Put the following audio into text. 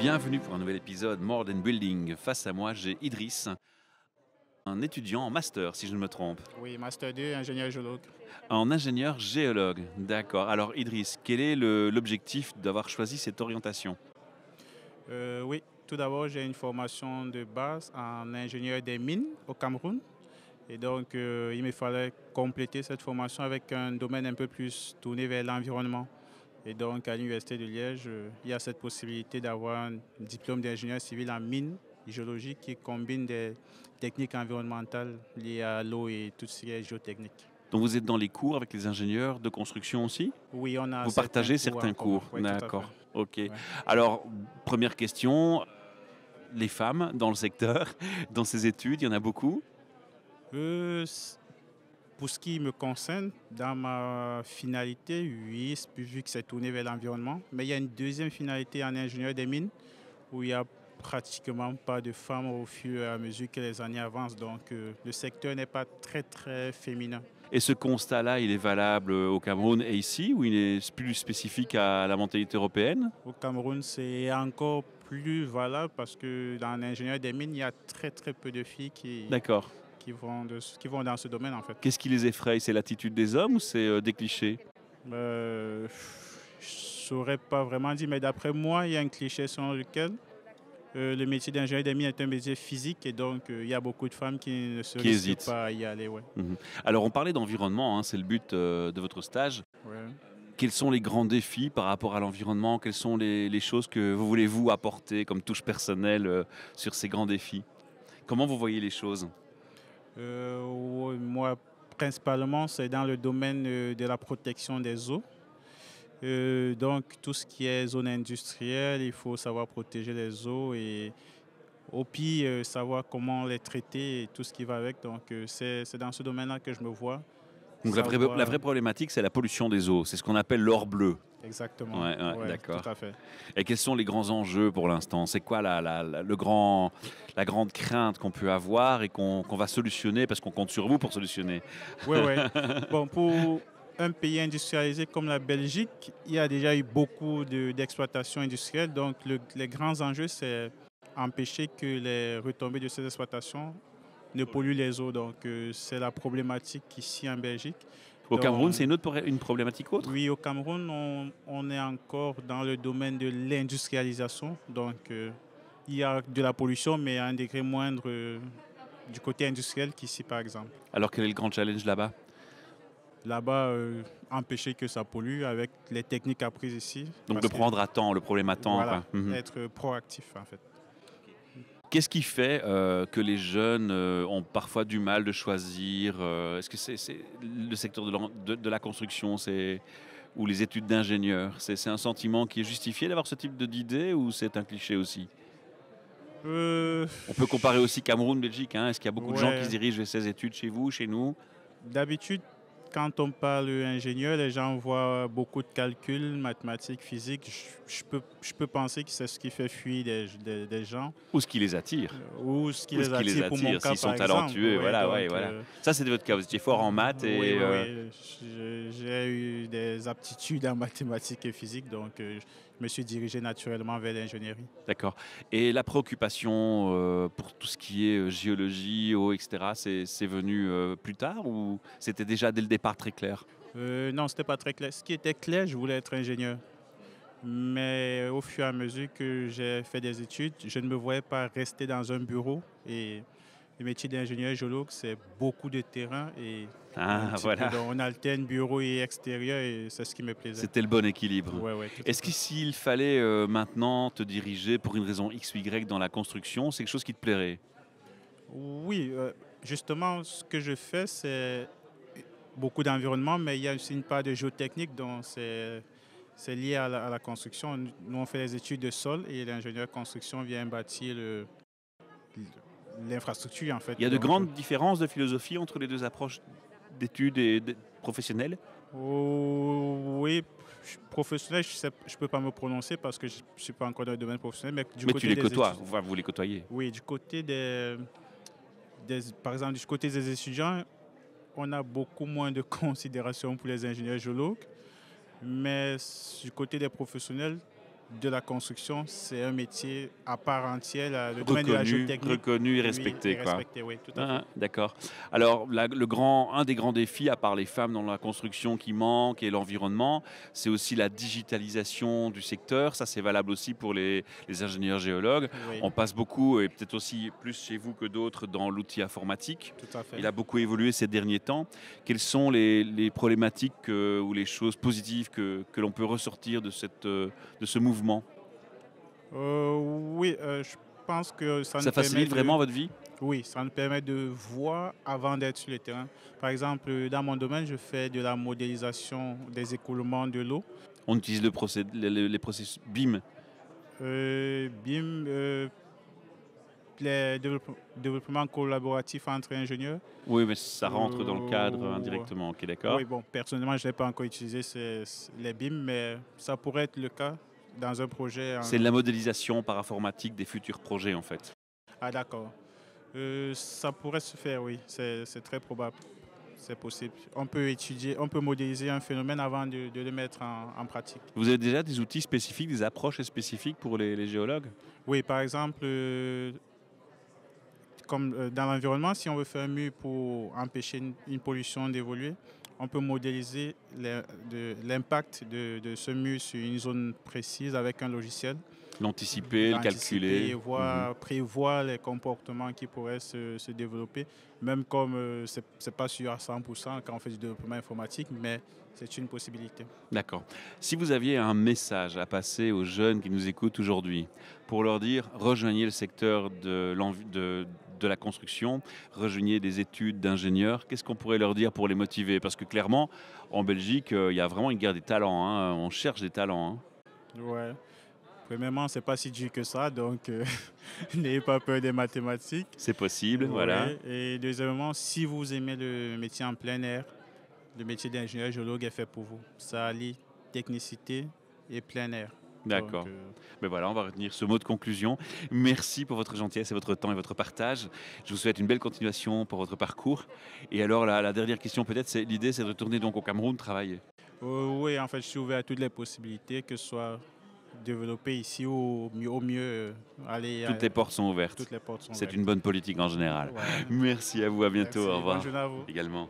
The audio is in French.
Bienvenue pour un nouvel épisode More Than Building. Face à moi, j'ai Idriss, un étudiant en master, si je ne me trompe, Oui, Master 2, ingénieur géologue. en ingénieur géologue. D'accord. Alors Idriss, quel est l'objectif d'avoir choisi cette orientation? Oui, tout d'abord, j'ai une formation de base en ingénieur des mines au Cameroun. Et donc, il me fallait compléter cette formation avec un domaine un peu plus tourné vers l'environnement. Et donc, à l'Université de Liège, il y a cette possibilité d'avoir un diplôme d'ingénieur civil en mine géologique qui combine des techniques environnementales liées à l'eau et tout ce qui est géotechnique. Donc vous êtes dans les cours avec les ingénieurs de construction aussi? Oui, on a Vous certains partagez cours en certains commun. cours? Oui, tout à fait. D'accord. Ok. Ouais. Alors, première question, les femmes dans le secteur, dans ces études, il y en a beaucoup? Euh, Pour ce qui me concerne, dans ma finalité, oui, vu que c'est tourné vers l'environnement, mais il y a une deuxième finalité en ingénieur des mines où il n'y a pratiquement pas de femmes au fur et à mesure que les années avancent. Donc, le secteur n'est pas très, très féminin. Et ce constat-là, il est valable au Cameroun et ici, ou il est plus spécifique à la mentalité européenne? Au Cameroun, c'est encore plus valable parce que dans l'ingénieur des mines, il y a très, très peu de filles D'accord. qui vont dans ce domaine, en fait. Qu'est-ce qui les effraie? C'est l'attitude des hommes ou c'est des clichés? Je ne saurais pas vraiment dire, mais d'après moi, il y a un cliché selon lequel le métier d'ingénieur des mines est un métier physique et donc il y a beaucoup de femmes qui ne se Qui risquent hésitent. pas à y aller. Ouais. Mhm. Alors, on parlait d'environnement, hein, c'est le but de votre stage. Ouais. Quels sont les grands défis par rapport à l'environnement? Quelles sont les choses que vous voulez vous apporter comme touche personnelle sur ces grands défis? Comment vous voyez les choses? Ouais, moi, principalement, c'est dans le domaine de la protection des eaux. Donc, tout ce qui est zone industrielle, il faut savoir protéger les eaux et au pire, savoir comment les traiter et tout ce qui va avec. Donc, c'est dans ce domaine-là que je me vois. Donc, la Savoir vraie problématique, c'est la pollution des eaux. C'est ce qu'on appelle l'or bleu. exactement. Ouais, ouais, Ouais, tout d'accord. à fait. Et quels sont les grands enjeux pour l'instant? C'est quoi la grande crainte qu'on peut avoir et qu'on va solutionner parce qu'on compte sur vous pour solutionner? Oui, oui. Bon, pour un pays industrialisé comme la Belgique, il y a déjà eu beaucoup d'exploitations industrielles. Donc, les grands enjeux, c'est empêcher que les retombées de ces exploitations ne polluent les eaux. Donc, c'est la problématique ici en Belgique. Au Cameroun, c'est Donc, une problématique autre? oui, au Cameroun, on est encore dans le domaine de l'industrialisation. Donc, il y a de la pollution, mais à un degré moindre du côté industriel qu'ici, par exemple. Alors quel est le grand challenge là-bas? Là-bas, empêcher que ça pollue avec les techniques apprises ici. Donc le Parce que, prendre à temps, le problème à temps, voilà, quoi. Mhm. être proactif en fait. Qu'est-ce qui fait que les jeunes ont parfois du mal de choisir est-ce que c'est le secteur de la construction ou les études d'ingénieur? C'est un sentiment qui est justifié d'avoir ce type d'idée ou c'est un cliché aussi? Euh, On peut comparer aussi Cameroun, Belgique, hein. Est-ce qu'il y a beaucoup de gens qui se ouais, dirigent vers ces études chez vous, chez nous? d'habitude, quand on parle ingénieur, les gens voient beaucoup de calculs, mathématiques, physique. Je peux penser que c'est ce qui fait fuir des gens Ou ce qui les attire? ou ce qui Ou ce les qui les attire pour mon attire, cas s'ils sont par exemple. talentueux, Ouais, voilà, ouais, donc, voilà. Ça, c'est votre cas, vous étiez fort en maths oui, et oui, oui. J'ai eu des aptitudes en mathématiques et physique, donc je me suis dirigé naturellement vers l'ingénierie. d'accord. Et la préoccupation pour tout ce qui est géologie, eau, etc., c'est venu plus tard ou c'était déjà dès le départ très clair? Non, c'était pas très clair. Ce qui était clair, je voulais être ingénieur. Mais au fur et à mesure que j'ai fait des études, je ne me voyais pas rester dans un bureau. Et le métier d'ingénieur géologue, c'est beaucoup de terrain et un Ah, petit peu. voilà, Donc, on alterne bureau et extérieur et c'est ce qui me plaisait. c'était le bon équilibre. Ouais, ouais, tout à Est-ce que fait. s'il fallait maintenant te diriger pour une raison X ou Y dans la construction, c'est quelque chose qui te plairait? Oui, justement, ce que je fais, c'est beaucoup d'environnement, mais il y a aussi une part de géotechnique, donc c'est lié à la construction. Nous, on fait les études de sol et l'ingénieur construction vient bâtir l'infrastructure, en fait. Il y a de Donc, grandes différences de philosophie entre les deux approches d'études et professionnelles? oui, professionnel, je ne peux pas me prononcer parce que je ne suis pas encore dans le domaine professionnel, mais du Mais tu côté les des côtoies, études, enfin, vous les côtoyez. oui, du côté par exemple, du côté des étudiants, on a beaucoup moins de considération pour les ingénieurs géologues, mais du côté des professionnels, de la construction, c'est un métier à part entière. Le domaine de la géotechnique, reconnu et oui, respecté, est quoi. respecté, oui, tout à fait. D'accord. Alors, un des grands défis, à part les femmes dans la construction qui manquent et l'environnement, c'est aussi la digitalisation du secteur. Ça, c'est valable aussi pour les ingénieurs géologues. Oui, On passe beaucoup, et peut-être aussi plus chez vous que d'autres, dans l'outil informatique. tout à fait. Il a beaucoup évolué ces derniers temps. Quelles sont les problématiques ou les choses positives que l'on peut ressortir de ce mouvement? Oui, je pense que ça Ça nous permet facilite vraiment votre vie? oui, ça nous permet de voir avant d'être sur le terrain. Par exemple, dans mon domaine, je fais de la modélisation des écoulements de l'eau. On utilise les processus BIM. BIM, les développements collaboratifs entre ingénieurs. Oui, mais ça rentre dans le cadre Euh, indirectement. Ok, d'accord. oui, bon, personnellement, je n'ai pas encore utilisé les BIM, mais ça pourrait être le cas dans un projet. C'est de la modélisation par informatique des futurs projets, en fait. Ah, d'accord. Ça pourrait se faire, oui, c'est très probable. C'est possible. On peut étudier, on peut modéliser un phénomène avant de le mettre en pratique. Vous avez déjà des outils spécifiques, des approches spécifiques pour les géologues? Oui, par exemple, comme dans l'environnement, si on veut faire un mur pour empêcher une pollution d'évoluer, on peut modéliser l'impact de ce mur sur une zone précise avec un logiciel. L'anticiper, le D'anticiper et calculer. Mhm. prévoir les comportements qui pourraient se développer, même comme ce n'est pas sûr à 100% quand on fait du développement informatique, mais c'est une possibilité. D'accord. Si vous aviez un message à passer aux jeunes qui nous écoutent aujourd'hui, pour leur dire rejoignez le secteur de la construction, rejoignez des études d'ingénieur, qu'est-ce qu'on pourrait leur dire pour les motiver? Parce que clairement, en Belgique, il y a vraiment une guerre des talents, hein. On cherche des talents, hein. Ouais. Premièrement, c'est pas si dur que ça, donc n'ayez pas peur des mathématiques. C'est possible, voilà. Ouais. Et deuxièmement, si vous aimez le métier en plein air, le métier d'ingénieur géologue est fait pour vous. Ça allie technicité et plein air. Donc, D'accord. Ben voilà, on va retenir ce mot de conclusion. Merci pour votre gentillesse et votre temps et votre partage. Je vous souhaite une belle continuation pour votre parcours. Et alors, la dernière question peut-être, c'est l'idée, c'est de retourner donc au Cameroun travailler. oui, en fait, je suis ouvert à toutes les possibilités, que ce soit développé ici ou au mieux aller Toutes les portes sont ouvertes. toutes les portes sont C'est ouvertes. une bonne politique en général. Ouais. Merci à vous, à bientôt, Merci. au Bonne revoir. journée à vous. Également.